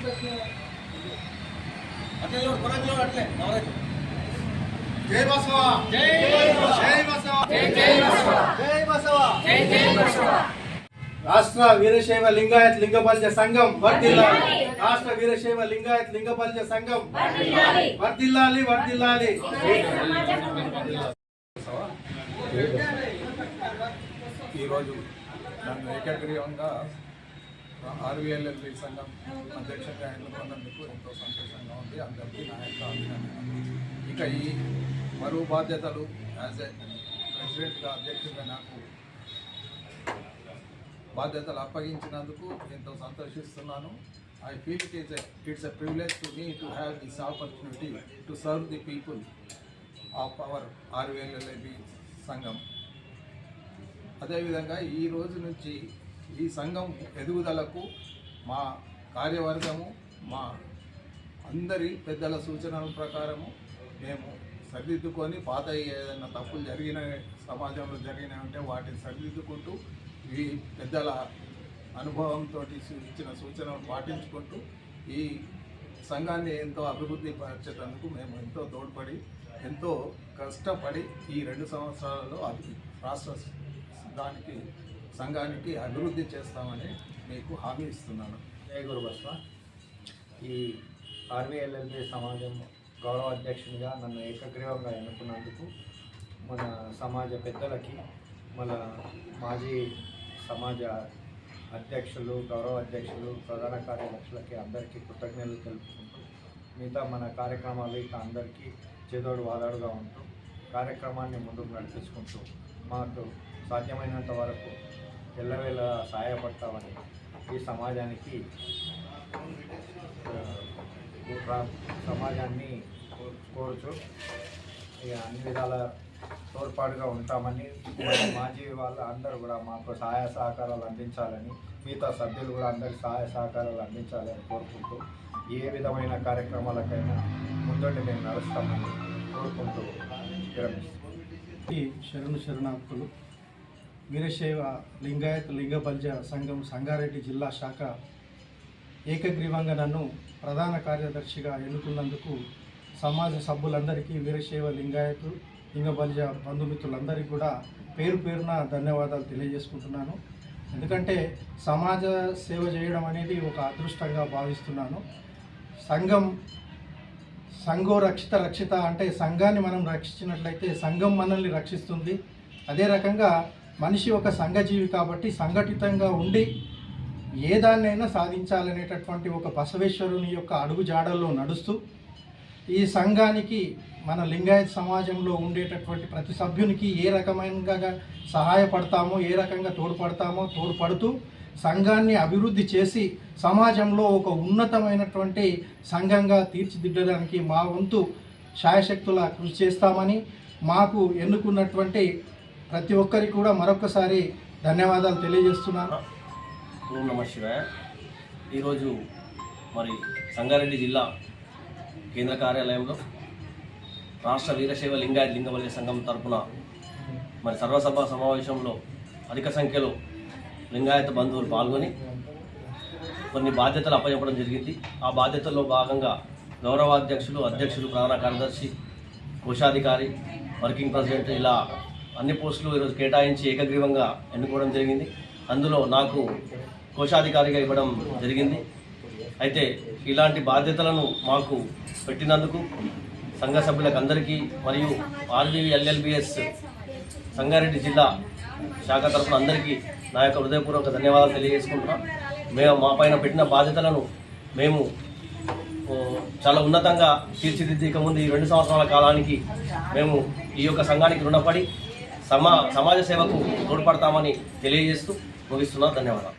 జై బసవ జై బసవ జై బసవ రాష్ట్ర వీరశైవ లింగాయత్ లింగబల్జ సంఘం వర్ధిల్లాలి. రాష్ట్ర వీరశైవ లింగాయత్ లింగబల్జ సంఘం వర్ధిల్లాలి వర్ధిల్లాలి. ఈరోజు నన్ను ఏకగ్రీవంగా ఆర్వీఎల్ఎల్బి సంఘం అధ్యక్షంగా ఎన్నుకున్నందుకు ఎంతో సంతోషంగా ఉంది. అందరికీ నా యొక్క అభినందనలు. ఇక ఈ మరో బాధ్యతలు యాజ్ ఏ ప్రెసిడెంట్గా అధ్యక్షుడిగా నాకు బాధ్యతలు అప్పగించినందుకు ఎంతో సంతోషిస్తున్నాను. I feel it's a privilege to me to have this opportunity to serve the people of our RVLLB సంఘం. అదేవిధంగా ఈ రోజు నుంచి ఈ సంఘం ఎదుగుదలకు మా కార్యవర్గము మా అందరి పెద్దల సూచనల ప్రకారము మేము సరిదిద్దుకొని పాత ఏదైనా తప్పులు జరిగిన సమాజంలో జరిగినాయి ఉంటే వాటిని సరిదిద్దుకుంటూ ఈ పెద్దల అనుభవంతో ఇచ్చిన సూచనలు పాటించుకుంటూ ఈ సంఘాన్ని ఎంతో అభివృద్ధి పరిచేందుకు మేము ఎంతో తోడ్పడి ఎంతో కష్టపడి ఈ 2 సంవత్సరాలలో రాష్ట్ర దానికి సంఘానికి అభివృద్ధి చేస్తామని మీకు హామీ ఇస్తున్నాను. జై గురు బసవ. ఈ ఆర్వీఎల్ఎల్బి సమాజం గౌరవ అధ్యక్షునిగా నన్ను ఏకగ్రీవంగా ఎన్నుకున్నందుకు మన సమాజ పెద్దలకి, మన మాజీ సమాజ అధ్యక్షులు, గౌరవ అధ్యక్షులు, ప్రధాన కార్యదర్శులకి అందరికీ కృతజ్ఞతలు తెలుపుకుంటూ మిగతా మన కార్యక్రమాలు ఇక అందరికీ చేదోడు వాదాడుగా ఉంటూ కార్యక్రమాన్ని ముందుకు నడిపించుకుంటూ మాకు సాధ్యమైనంత వరకు ఎల్లవేళ సహాయపడతామని ఈ సమాజానికి కోరుచు అన్ని విధాల తోడ్పాటుగా ఉంటామని మాజీ వాళ్ళు అందరూ కూడా మాకు సహాయ సహకారాలు అందించాలని, మిగతా సభ్యులు కూడా అందరికి సహాయ సహకారాలు అందించాలని కోరుకుంటూ ఏ విధమైన కార్యక్రమాలకైనా ముందుండి మేము నడుస్తామని కోరుకుంటూ విరమిస్తాం. శరణార్థులు వీరశైవ లింగాయత్ లింగబల్జ సంఘం సంగారెడ్డి జిల్లా శాఖ ఏకగ్రీవంగా నన్ను ప్రధాన కార్యదర్శిగా ఎన్నుకున్నందుకు సమాజ సభ్యులందరికీ, వీరశైవ లింగాయత్ లింగబల్జ బంధుమిత్రులందరికీ కూడా పేరు పేరున ధన్యవాదాలు తెలియజేసుకుంటున్నాను. ఎందుకంటే సమాజ సేవ చేయడం అనేది ఒక అదృష్టంగా భావిస్తున్నాను. సంఘో రక్షిత అంటే సంఘాన్ని మనం రక్షించినట్లయితే సంఘం మనల్ని రక్షిస్తుంది. అదే రకంగా మనిషి ఒక సంఘజీవి కాబట్టి సంఘటితంగా ఉండి ఏ దాన్నైనా సాధించాలనేటటువంటి ఒక బసవేశ్వరుని యొక్క అడుగు జాడల్లో నడుస్తూ ఈ సంఘానికి, మన లింగాయత్ సమాజంలో ఉండేటటువంటి ప్రతి సభ్యునికి ఏ రకమైన సహాయపడతామో, ఏ రకంగా తోడ్పడుతూ సంఘాన్ని అభివృద్ధి చేసి సమాజంలో ఒక ఉన్నతమైనటువంటి సంఘంగా తీర్చిదిద్దడానికి మా వంతు శాయశక్తుల కృషి చేస్తామని, మాకు ఎన్నుకున్నటువంటి ప్రతి ఒక్కరికి కూడా మరొకసారి ధన్యవాదాలు తెలియజేస్తున్నాను. ఓం నమః శివాయ. ఈరోజు మరి సంగారెడ్డి జిల్లా కేంద్ర కార్యాలయంలో రాష్ట్ర వీరశైవ లింగాయత్ లింగబల్జ సంఘం తరఫున మరి సర్వసభ సమావేశంలో అధిక సంఖ్యలో లింగాయత బంధువులు పాల్గొని కొన్ని బాధ్యతలు అప్పచెప్పడం జరిగింది. ఆ బాధ్యతల్లో భాగంగా గౌరవాధ్యక్షులు, ప్రధాన కార్యదర్శి, కోశాధికారి, వర్కింగ్ ప్రెసిడెంట్ ఇలా అన్ని పోస్టులు ఈరోజు కేటాయించి ఏకగ్రీవంగా ఎన్నుకోవడం జరిగింది. అందులో నాకు కోశాధికారిగా ఇవ్వడం జరిగింది. అయితే ఇలాంటి బాధ్యతలను మాకు పెట్టినందుకు సంఘ సభ్యులకు అందరికీ మరియు ఆర్వీఎల్ఎల్బిఎస్ సంగారెడ్డి జిల్లా శాఖ తరఫున అందరికీ నా యొక్క హృదయపూర్వక ధన్యవాదాలు తెలియజేసుకుంటున్నాం. మేము మా పైన పెట్టిన బాధ్యతలను మేము చాలా ఉన్నతంగా తీర్చిదిద్దే ముందు ఈ 2 సంవత్సరాల కాలానికి మేము ఈ యొక్క సంఘానికి రుణపడి సమాజ సేవకు తోడ్పడతామని తెలియజేస్తూ ముగిస్తున్నా. ధన్యవాదాలు.